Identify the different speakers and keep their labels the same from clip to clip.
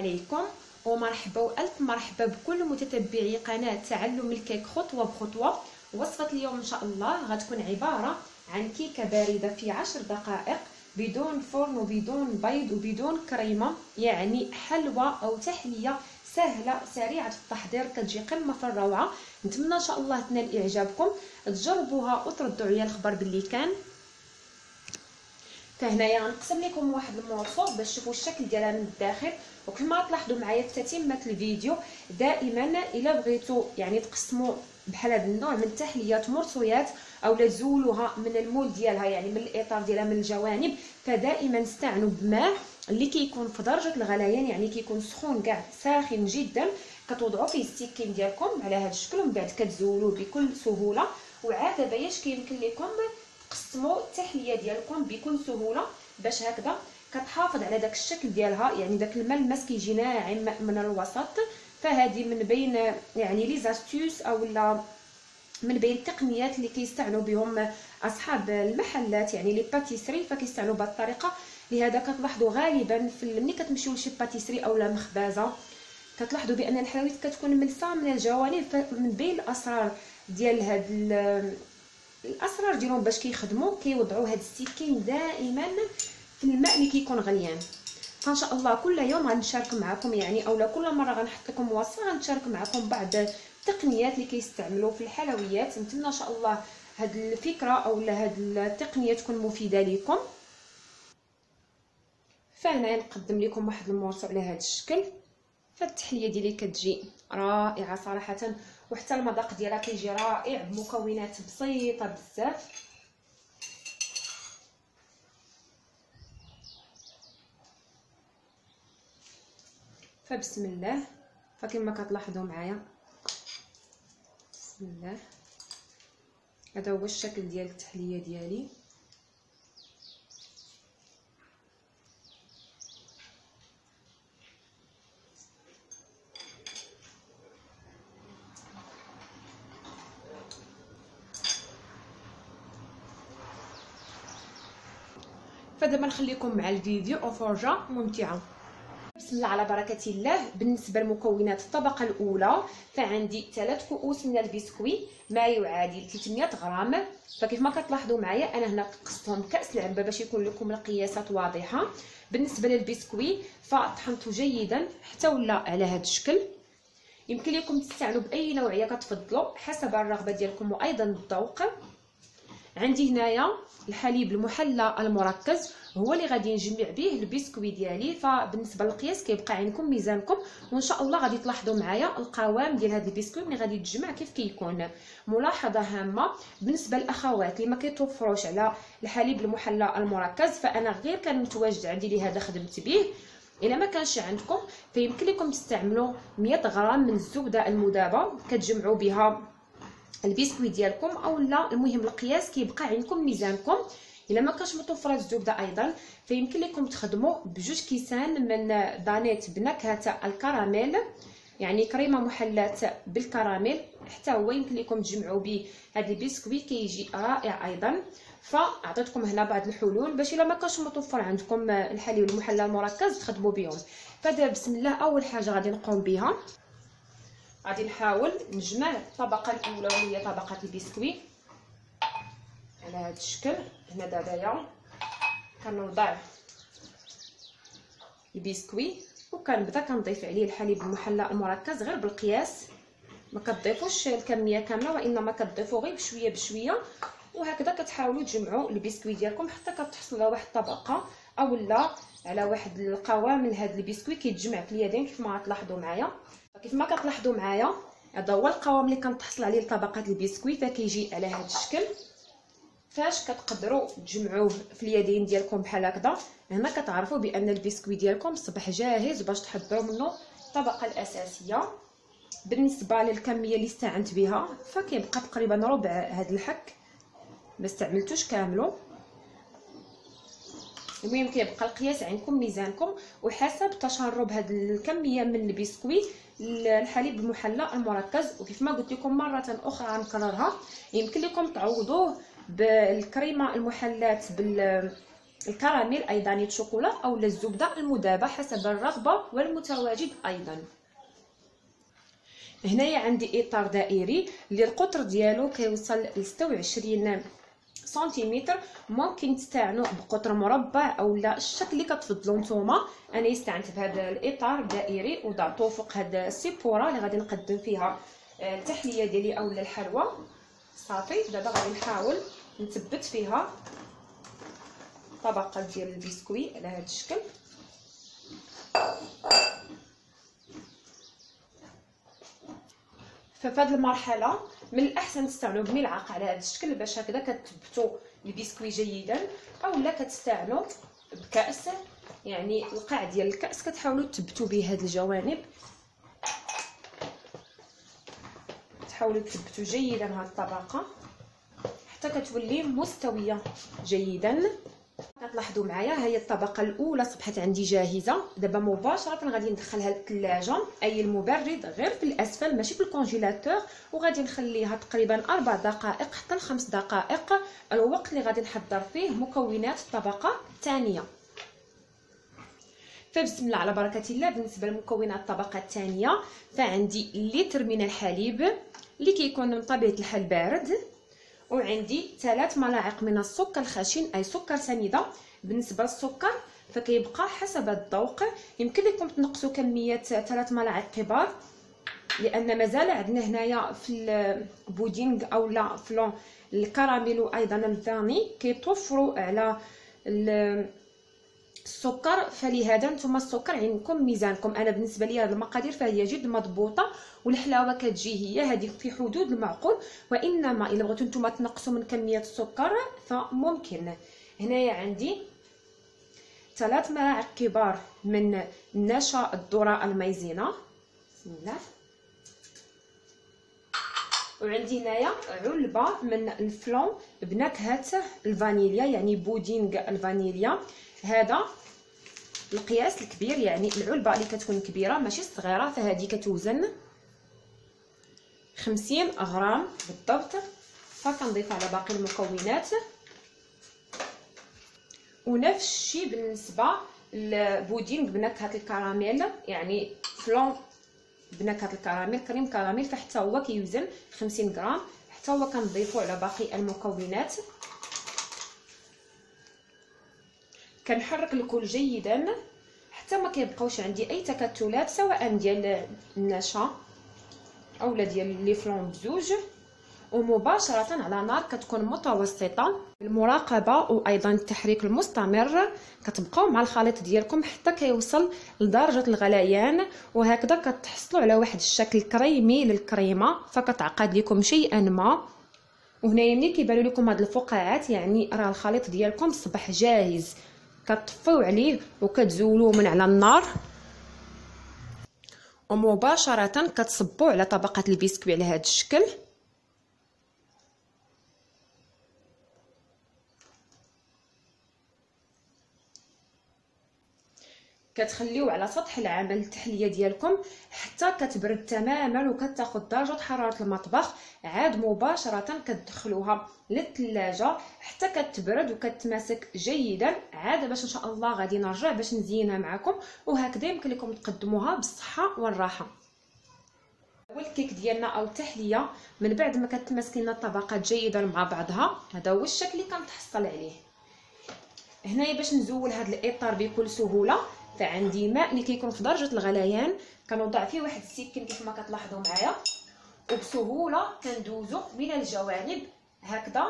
Speaker 1: عليكم ومرحبا والف مرحبا بكل متتبعي قناه تعلم الكيك خطوه بخطوه. وصفه اليوم ان شاء الله غتكون عباره عن كيكه بارده في 10 دقائق بدون فرن وبدون بيض وبدون كريمه، يعني حلوى او تحليه سهله سريعه التحضير كتجي قمه في الروعه. نتمنى ان شاء الله تنال اعجابكم، تجربوها وتردوا عليا الخبر باللي كان. فهنايا غنقسم لكم واحد المورصو باش تشوفوا الشكل ديالها من الداخل. وكما تلاحظوا معايا في تتمه الفيديو دائما الا بغيتوا يعني تقسموا بحال هذا النوع من التحليات مرصويات او تزولوها من المول ديالها، يعني من الاطار ديالها من الجوانب، فدائما استعنوا بماء اللي كيكون في درجه الغليان، يعني كيكون سخون كاع ساخن جدا. كتوضعوا فيه السكين ديالكم على هذا الشكل ومن بعد كتزولوه بكل سهوله. وعاد باش كيمكن لكم تقسموا التحليه ديالكم بكل سهوله باش هكذا كتحافظ على داك الشكل ديالها، يعني داك الملمس كيجي ناعم من الوسط. فهذه من بين يعني لي زاستوس او لا من بين التقنيات اللي كيستعنوا بهم اصحاب المحلات، يعني لي باتيسري، فكيستعنوا بهذه الطريقه. لهذا كتلاحظوا غالبا ملي كتمشيو لشي باتيسري او لا مخبازه كتلاحظوا بان الحلويات كتكون ملسه من الجوانب. فمن بين الاسرار ديال هاد الاسرار ديالهم باش كيخدموا كيوضعوا هاد السكين دائما في الماء اللي كيكون غليان. فان شاء الله كل يوم غنشارك معكم يعني اولا كل مره غنحط لكم وصفه غنشارك معكم بعض التقنيات اللي كيستعملوا في الحلويات. نتمنى ان شاء الله هاد الفكره اولا هاد التقنيه تكون مفيده لكم. فهنا نقدم لكم واحد المورصو على هاد الشكل. فالتحليه ديالي كتجي رائعه صراحه، وحتى المذاق ديالها كيجي رائع بمكونات بسيطه بزاف. فبسم الله، فكما كتلاحظوا معايا بسم الله هذا هو الشكل ديال التحليه ديالي. فدابا نخليكم مع الفيديو وفرجه ممتعه. بسم الله على بركه الله. بالنسبه لمكونات الطبقه الاولى فعندي 3 كؤوس من البسكوي ما يعادل 300 غرام. فكيف ما كتلاحظوا معايا انا هنا قصتهم كاس العلبه باش يكون لكم القياسات واضحه. بالنسبه للبسكوي فطحنته جيدا حتى ولا على هذا الشكل. يمكن لكم تستعنوا باي نوعيه كتفضلوا حسب الرغبه ديالكم وايضا الذوق. عندي هنايا الحليب المحلى المركز هو اللي غادي نجمع به البسكوي ديالي. فبالنسبه للقياس كيبقى عندكم ميزانكم، وان شاء الله غادي تلاحظوا معايا القوام ديال هذا البسكوي ملي غادي تجمع كيف كيكون. ملاحظه هامه بالنسبه للاخوات اللي ما كيتوفروش على الحليب المحلى المركز، فانا غير كان متواجد عندي لهذا خدمت به. الا ما كانش عندكم فيمكن لكم تستعملوا 100 غرام من الزبده المذابه كتجمعوا بها البسكوي ديالكم، او لا المهم القياس كيبقى عندكم ميزانكم. الا ما كانش متوفره الزبده ايضا فيمكن لكم تخدموا بجوج كيسان من دانيت بنكهه الكراميل، يعني كريمه محلات بالكراميل، حتى هو يمكن لكم تجمعوا به هذا البسكوي كيجي رائع ايضا. فاعطيتكم هنا بعض الحلول باش الا ما كانش متوفر عندكم الحليب المحلى المركز تخدموا بهم. فدابا بسم الله اول حاجه غادي نقوم بها غادي نحاول نجمع الطبقه الاولى وهي طبقه البسكوي على هذا الشكل. هنا دابا كنوضع البسكوي وكنبدا كنضيف عليه الحليب المحلى المركز غير بالقياس، ما كتضيفوش الكميه كامله وانما كتضيفوا غير بشويه بشويه. وهكذا كتحاولوا تجمعوا البسكوي ديالكم حتى كتحصلوا على واحد الطبقه او لا على واحد القوام من هذا البسكوي كيتجمع في اليدين كيف ما غتلاحظوا معايا. كيف ما كتلاحظوا معايا هذا هو القوام اللي كنتحصل عليه لطبقه البسكوي، فكيجي على هذا الشكل. فاش كتقدروا تجمعوه في اليدين ديالكم بحال هكذا هنا كتعرفوا بان البسكوي ديالكم صبح جاهز باش تحضروا منه الطبقه الاساسيه. بالنسبه للكميه اللي استعنت بها فكيبقى تقريبا ربع هذا الحك، ما استعملتوش كامله. المهم كيبقى القياس عندكم ميزانكم وحسب تشرب هذه الكميه من البسكوي الحليب المحلى المركز. وكيف ما قلت لكم مره اخرى غنكررها، يمكن لكم تعوضوه بالكريمه المحلات الكراميل اي دانية شوكولا او الزبده المذابه حسب الرغبه والمتواجد ايضا. هنايا عندي اطار دائري اللي القطر ديالو كيوصل ل 26 سنتيمتر. ممكن تستعنوا بقطر مربع او لا الشكل اللي كتفضلوا نتوما. انا استعنت بهذا الاطار الدائري وضعته فوق هذا السيبوره اللي غادي نقدم فيها التحليه ديالي اولا الحلوى. صافي دابا غادي نحاول نثبت فيها طبقه ديال البسكوي على هذا الشكل. ففي هذه المرحله من الاحسن تستعنوا بملعقه على هذا الشكل باش هكذا كتثبتوا البسكوي جيدا، اولا كتستعنوا بكاس، يعني القاع ديال الكاس كتحاولوا تثبتوا به هذه الجوانب، تحاولوا تثبتوا جيدا هذه الطبقه حتى كتولي مستويه جيدا. كتلاحظوا معايا هي الطبقه الاولى صبحت عندي جاهزه. دابا مباشره غادي ندخلها للثلاجه، اي المبرد غير في الاسفل ماشي في الكونجيلاتور، وغادي نخليها تقريبا 4 دقائق حتى ل 5 دقائق، الوقت اللي غادي نحضر فيه مكونات الطبقه الثانيه. فبسم الله على بركه الله. بالنسبه لمكونات الطبقه الثانيه فعندي لتر من الحليب اللي كيكون من طبيعه الحال بارد، وعندي 3 ملاعق من السكر الخشن اي سكر سنيده. بالنسبه للسكر فكيبقى حسب الذوق، يمكن لكم تنقصوا كميه 3 ملاعق كبار، لان مازال عندنا هنايا في البودينغ اولا في الكراميل وايضا الفاني كيتوفروا على السكر، فلهذا نتوما السكر عندكم ميزانكم. انا بالنسبه لي هذه المقادير فهي جد مضبوطه، والحلاوه كتجي هي هذه في حدود المعقول، وانما الا بغيتو نتوما تنقصوا من كميه السكر فممكن. هنايا عندي 3 ملاعق كبار من نشا الذره المايزينا، بسم الله، وعندي هنايا علبه من الفلون بنكهه الفانيليا يعني بودينغ الفانيليا. هذا القياس الكبير، يعني العلبه اللي كتكون كبيره ماشي صغيره، فهذه كتوزن 50 غرام بالضبط. فكنضيف على باقي المكونات، ونفس الشيء بالنسبه للبودينغ بنكهه الكراميل يعني فلون بنكهه الكراميل كريم كراميل، فحتى هو كيوزن 50 غرام، حتى هو كنضيفو على باقي المكونات. كنحرك الكل جيدا حتى ما كيبقاوش عندي اي تكتلات سواء ديال النشا اولا ديال لي فلون بزوج، ومباشره على نار كتكون متوسطه. المراقبه وايضا التحريك المستمر كتبقاو مع الخليط ديالكم حتى كيوصل لدرجه الغليان، وهكذا كتحصلوا على واحد الشكل كريمي للكريمه، فكتعقد لكم شيئا ما. وهنايا ملي كيبانوا لكم هاد الفقاعات يعني راه الخليط ديالكم صبح جاهز، كتطفيو عليه وكتزولوه من على النار، ومباشره كتصبوا على طبقه البسكوي على هذا الشكل. كتخليوه على سطح العمل التحليه ديالكم حتى كتبرد تماما وكتاخذ درجه حراره المطبخ، عاد مباشره كتدخلوها للثلاجه حتى كتبرد وكتماسك جيدا، عاد باش ان شاء الله غادي نرجع باش نزينها معكم، وهكذا يمكن لكم تقدموها بالصحه والراحه. هو الكيك ديالنا او التحليه من بعد ما كتماسك لنا الطبقات جيدا مع بعضها، هذا هو الشكل اللي كنتحصل عليه. هنايا باش نزول هذا الاطار بكل سهوله فعندي ماء اللي كيكون في درجه الغليان، كنوضع فيه واحد السكين كيف ما كتلاحظوا معايا، وبسهوله كندوزو من الجوانب هكذا،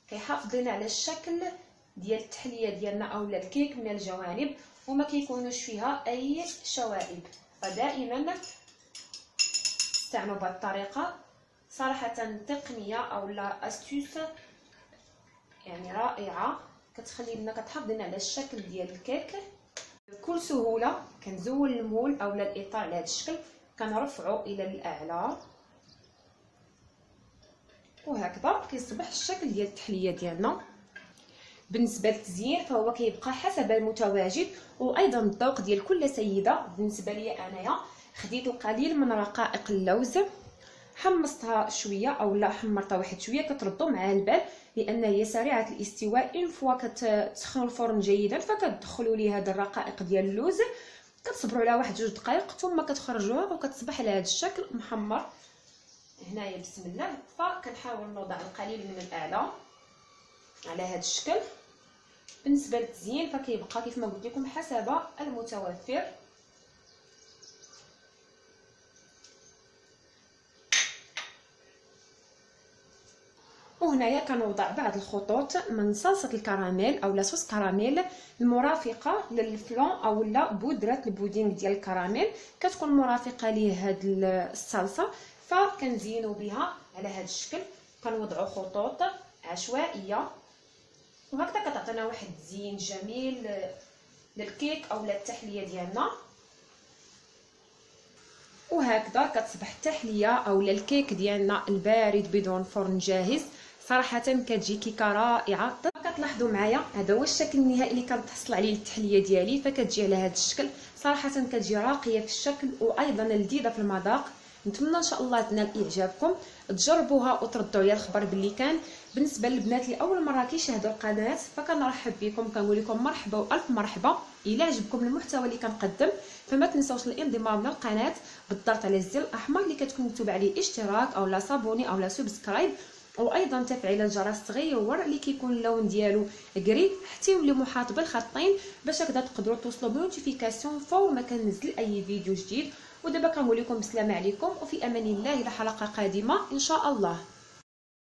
Speaker 1: كيحافظ لنا على الشكل ديال التحليه ديالنا اولا الكيك من الجوانب وما كيكونوش فيها اي شوائب. فدائما استعملوا بهذه الطريقه، صراحه تقنيه اولا استوس يعني رائعه، كتخلي لنا كتحافظ لنا على الشكل ديال الكيك بكل سهوله. كنزول المول اولا الاطار على هذا الشكل، كنرفعو الى الاعلى وهكذا كيصبح الشكل ديال التحليه ديالنا. بالنسبه للتزيين فهو كيبقى حسب المتواجد وايضا الذوق ديال كل سيده. بالنسبه لي انايا خديت القليل من رقائق اللوز، حمصتها شويه او لا حمرتها واحد شويه كتردوا معها البال، لان هي سريعه الاستواء. اون فوا كتسخنوا الفرن جيدا فكتدخلوا ليه هاد الرقائق ديال اللوز، كتصبروا عليها واحد 2 دقائق ثم كتخرجوها وكتصبح على هذا الشكل محمر. هنايا بسم الله فكنحاول نوضع القليل من الاعلى على هذا الشكل. بالنسبه للتزيين فكيبقى كيف ما قلت لكم حسب المتوفر. وهنايا كنوضع بعض الخطوط من صلصه الكراميل او صوص كراميل المرافقه للفلون او لا بودره البودينغ ديال الكراميل، كتكون مرافقه ليه هاد الصلصه، فكنزينوا بها على هذا الشكل. كنوضعوا خطوط عشوائيه وهكذا كتعطينا واحد التزيين جميل للكيك او التحليه ديالنا. وهكذا كتصبح التحليه او الكيك ديالنا البارد بدون فرن جاهز. صراحه كتجي كيكه رائعه. كتلاحظوا معايا هذا هو الشكل النهائي اللي كنتحصل عليه التحليه ديالي، فكتجي على هذا الشكل. صراحه كتجي راقيه في الشكل وايضا لذيذه في المذاق. نتمنى ان شاء الله تنال اعجابكم، تجربوها وتردوا عليا الخبر باللي كان. بالنسبه للبنات اللي اول مره كيشاهدوا القناه فكنرحب بكم، كنقول لكم مرحبا والف مرحبا. الى عجبكم المحتوى اللي كنقدم فما تنساوش الانضمام للقناه بالضغط على الزر الاحمر اللي كتكون مكتوب عليه اشتراك او لا صابوني او لا سبسكرايب، وايضا تفعيل الجرس الصغير اللي كيكون اللون ديالو كري حتى يولي محاط بالخطين باش هكذا تقدروا توصلوا بنوتيفيكاسيون فور ما كننزل اي فيديو جديد. ودابا كنقول لكم السلام عليكم وفي امان الله الى حلقه قادمه ان شاء الله.